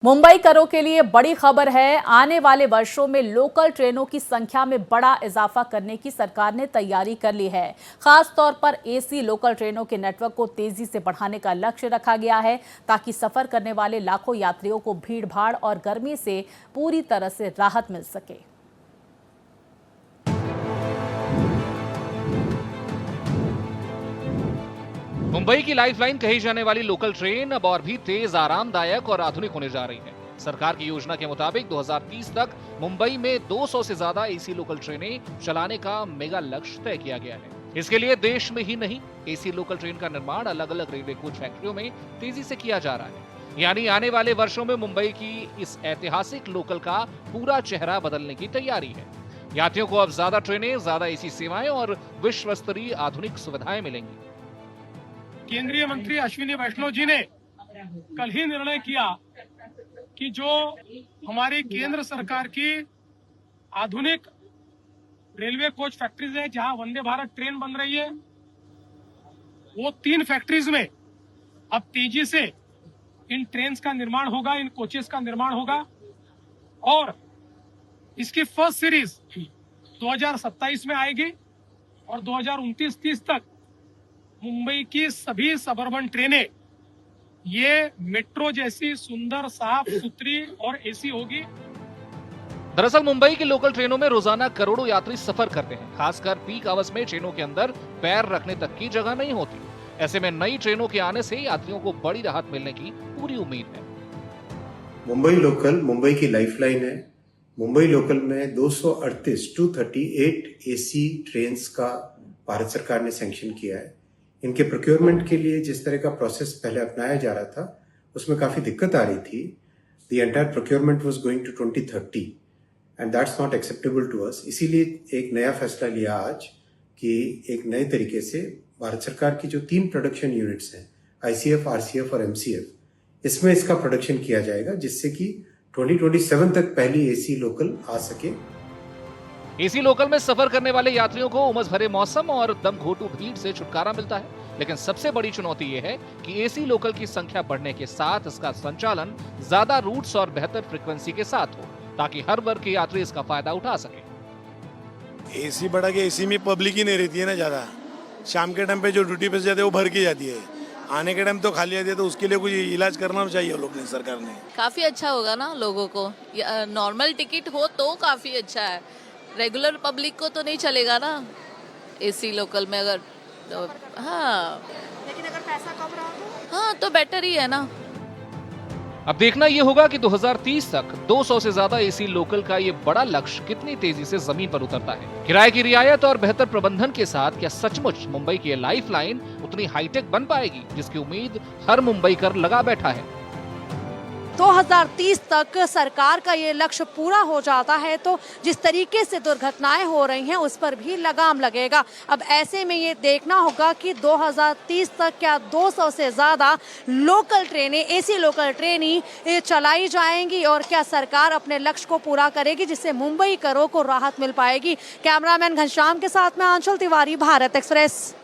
मुंबई करों के लिए बड़ी खबर है। आने वाले वर्षों में लोकल ट्रेनों की संख्या में बड़ा इजाफा करने की सरकार ने तैयारी कर ली है। खास तौर पर एसी लोकल ट्रेनों के नेटवर्क को तेजी से बढ़ाने का लक्ष्य रखा गया है, ताकि सफर करने वाले लाखों यात्रियों को भीड़-भाड़ और गर्मी से पूरी तरह से राहत मिल सके। मुंबई की लाइफलाइन कही जाने वाली लोकल ट्रेन अब और भी तेज, आरामदायक और आधुनिक होने जा रही है। सरकार की योजना के मुताबिक 2030 तक मुंबई में 200 से ज्यादा एसी लोकल ट्रेनें चलाने का मेगा लक्ष्य तय किया गया है। इसके लिए देश में ही नहीं, एसी लोकल ट्रेन का निर्माण अलग अलग रेलवे कोच फैक्ट्रियों में तेजी से किया जा रहा है। यानी आने वाले वर्षों में मुंबई की इस ऐतिहासिक लोकल का पूरा चेहरा बदलने की तैयारी है। यात्रियों को अब ज्यादा ट्रेनें, ज्यादा एसी सेवाएं और विश्व स्तरीय आधुनिक सुविधाएं मिलेंगी। केंद्रीय मंत्री अश्विनी वैष्णव जी ने कल ही निर्णय किया कि जो हमारी केंद्र सरकार की आधुनिक रेलवे कोच फैक्ट्रीज है, जहां वंदे भारत ट्रेन बन रही है, वो 3 फैक्ट्रीज में अब तेजी से इन ट्रेन्स का निर्माण होगा, इन कोचेस का निर्माण होगा और इसकी फर्स्ट सीरीज 2027 में आएगी और 2029-30 तक मुंबई की सभी सबअर्बन ट्रेनें ये मेट्रो जैसी सुंदर, साफ सुथरी और एसी होगी। दरअसल मुंबई की लोकल ट्रेनों में रोजाना करोड़ों यात्री सफर करते हैं। खासकर पीक आवर्स में ट्रेनों के अंदर पैर रखने तक की जगह नहीं होती। ऐसे में नई ट्रेनों के आने से यात्रियों को बड़ी राहत मिलने की पूरी उम्मीद है। मुंबई लोकल मुंबई की लाइफलाइन है। मुंबई लोकल में 238 एसी ट्रेन्स का भारत सरकार ने सैंक्शन किया है। इनके प्रोक्योरमेंट के लिए जिस तरह का प्रोसेस पहले अपनाया जा रहा था, उसमें काफी दिक्कत आ रही थी। The entire procurement was going to 2030 and that's not acceptable to us. इसीलिए एक नया फैसला लिया आज कि एक नए तरीके से भारत सरकार की जो 3 प्रोडक्शन यूनिट्स हैं, आईसीएफ, आरसीएफ और एमसीएफ, इसमें इसका प्रोडक्शन किया जाएगा, जिससे कि 2027 तक पहली एसी लोकल आ सके। एसी लोकल में सफर करने वाले यात्रियों को उमस भरे मौसम और दमघोटू भीड़ से छुटकारा मिलता है। लेकिन सबसे बड़ी चुनौती यह है कि एसी लोकल की संख्या बढ़ने के साथ इसका संचालन ज्यादा रूट्स और बेहतर फ्रीक्वेंसी के साथ हो, ताकि हर वर्ग के यात्री इसका फायदा उठा सके। एसी बढ़ा के एसी में पब्लिक ही नहीं रहती है ना ज्यादा। शाम के टाइम पे जो ड्यूटी पे जाते हैं वो भर के जाती है, आने के टाइम तो खाली आती है। तो उसके लिए कुछ इलाज करना चाहिए लोग ने, सरकार ने। काफी अच्छा होगा ना लोगों को। नॉर्मल टिकट हो तो काफी अच्छा है, रेगुलर पब्लिक को तो नहीं चलेगा ना एसी लोकल में। अगर तो, हाँ, लेकिन अगर पैसा कम रहा तो हाँ तो बेटर ही है ना। अब देखना यह होगा कि 2030 तक 200 से ज्यादा एसी लोकल का ये बड़ा लक्ष्य कितनी तेजी से जमीन पर उतरता है। किराए की रियायत और बेहतर प्रबंधन के साथ क्या सचमुच मुंबई की लाइफलाइन उतनी हाईटेक बन पाएगी, जिसकी उम्मीद हर मुंबईकर लगा बैठा है। 2030 तक सरकार का ये लक्ष्य पूरा हो जाता है तो जिस तरीके से दुर्घटनाएं हो रही हैं उस पर भी लगाम लगेगा। अब ऐसे में ये देखना होगा कि 2030 तक क्या 200 से ज़्यादा लोकल ट्रेनें, एसी लोकल ट्रेनें चलाई जाएंगी और क्या सरकार अपने लक्ष्य को पूरा करेगी, जिससे मुंबई करों को राहत मिल पाएगी। कैमरामैन घनश्याम के साथ में आंचल तिवारी, भारत एक्सप्रेस।